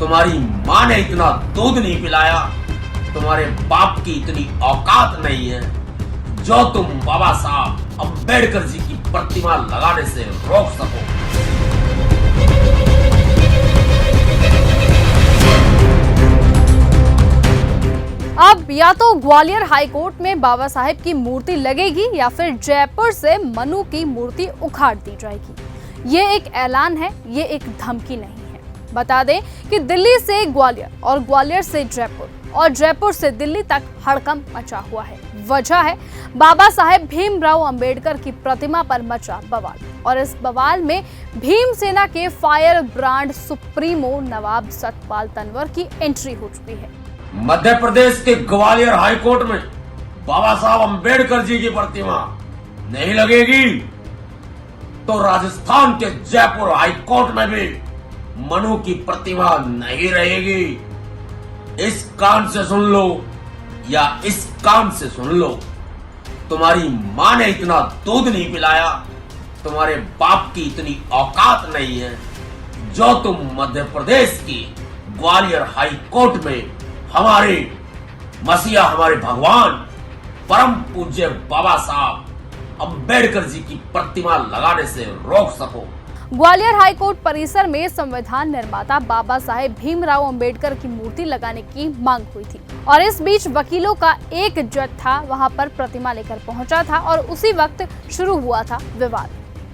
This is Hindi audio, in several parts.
तुम्हारी माँ ने इतना दूध नहीं पिलाया, तुम्हारे बाप की इतनी औकात नहीं है जो तुम बाबा साहब अंबेडकर जी की प्रतिमा लगाने से रोक सको। अब या तो ग्वालियर हाईकोर्ट में बाबा साहेब की मूर्ति लगेगी या फिर जयपुर से मनु की मूर्ति उखाड़ दी जाएगी। ये एक ऐलान है, ये एक धमकी नहीं है। बता दें कि दिल्ली से ग्वालियर और ग्वालियर से जयपुर और जयपुर से दिल्ली तक हड़कंप मचा हुआ है। वजह है बाबा साहेब भीमराव अंबेडकर की प्रतिमा पर मचा बवाल, और इस बवाल में भीमसेना के फायर ब्रांड सुप्रीमो नवाब सतपाल तंवर की एंट्री हो चुकी है। मध्य प्रदेश के ग्वालियर हाईकोर्ट में बाबा साहब अंबेडकर जी की प्रतिमा नहीं लगेगी तो राजस्थान के जयपुर हाईकोर्ट में भी मनु की प्रतिमा नहीं रहेगी। इस कान से सुन लो या इस कान से सुन लो, तुम्हारी माँ ने इतना दूध नहीं पिलाया, तुम्हारे बाप की इतनी औकात नहीं है जो तुम मध्य प्रदेश की ग्वालियर हाईकोर्ट में हमारे मसीहा, हमारे भगवान परम पूज्य बाबा साहब अंबेडकर जी की प्रतिमा लगाने से रोक सको। ग्वालियर हाईकोर्ट परिसर में संविधान निर्माता बाबा साहेब भीमराव अंबेडकर की मूर्ति लगाने की मांग हुई थी, और इस बीच वकीलों का एक जत्था वहां पर प्रतिमा लेकर पहुंचा था, और उसी वक्त शुरू हुआ था विवाद।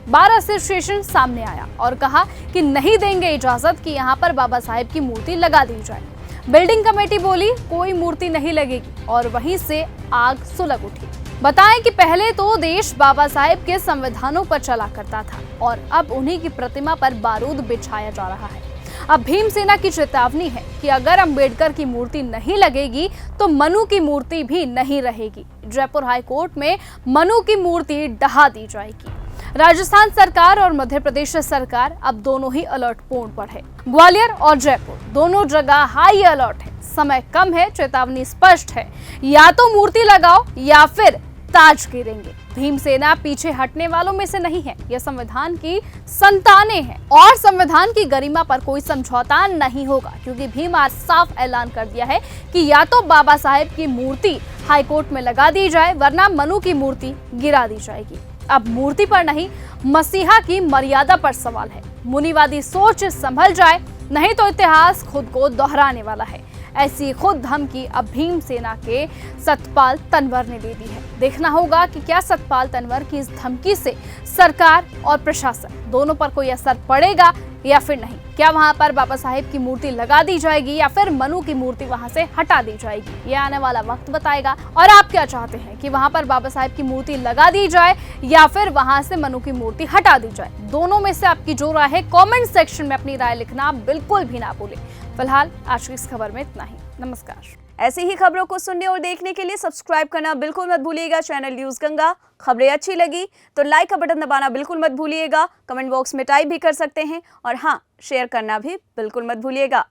बार एसोसिएशन सामने आया और कहा कि नहीं देंगे इजाजत कि यहाँ पर बाबा साहेब की मूर्ति लगा दी जाए। बिल्डिंग कमेटी बोली कोई मूर्ति नहीं लगेगी, और वहीं से आग सुलग उठी। बताएं कि पहले तो देश बाबा साहेब के संविधानों पर चला करता था, और अब उन्हीं की प्रतिमा पर बारूद बिछाया जा रहा है। अब भीमसेना की चेतावनी है कि अगर अंबेडकर की मूर्ति नहीं लगेगी तो मनु की मूर्ति भी नहीं रहेगी। जयपुर हाईकोर्ट में मनु की मूर्ति ढहा दी जाएगी। राजस्थान सरकार और मध्य प्रदेश सरकार अब दोनों ही अलर्ट मोड पर है। ग्वालियर और जयपुर दोनों जगह हाई अलर्ट है। समय कम है, चेतावनी स्पष्ट है, या तो मूर्ति लगाओ या फिर ताज गिरेंगे। भीमसेना पीछे हटने वालों में से नहीं है, यह संविधान की संतानें हैं, और संविधान की गरिमा पर कोई समझौता नहीं होगा, क्योंकि भीम आज साफ ऐलान कर दिया है कि या तो बाबा साहेब की मूर्ति हाईकोर्ट में लगा दी जाए, वरना मनु की मूर्ति गिरा दी जाएगी। अब मूर्ति पर नहीं, मसीहा की मर्यादा पर सवाल है। मुनिवादी सोच संभल जाए, नहीं तो इतिहास खुद को दोहराने वाला है। ऐसी खुद धमकी अब भीमसेना के सतपाल तंवर ने दे दी है। देखना होगा कि क्या सतपाल तंवर की इस धमकी से सरकार और प्रशासन दोनों पर कोई असर पड़ेगा या फिर नहीं। क्या वहां पर बाबा साहेब की मूर्ति लगा दी जाएगी या फिर मनु की मूर्ति वहां से हटा दी जाएगी, ये आने वाला वक्त बताएगा। और आप क्या चाहते हैं कि वहां पर बाबा साहेब की मूर्ति लगा दी जाए या फिर वहां से मनु की मूर्ति हटा दी जाए? दोनों में से आपकी जो राय है, कमेंट सेक्शन में अपनी राय लिखना बिल्कुल भी ना भूलें। फिलहाल आज की इस खबर में इतना ही। नमस्कार। ऐसी ही खबरों को सुनने और देखने के लिए सब्सक्राइब करना बिल्कुल मत भूलिएगा चैनल न्यूज़ गंगा। खबरें अच्छी लगी तो लाइक का बटन दबाना बिल्कुल मत भूलिएगा। कमेंट बॉक्स में टाइप भी कर सकते हैं, और हाँ, शेयर करना भी बिल्कुल मत भूलिएगा।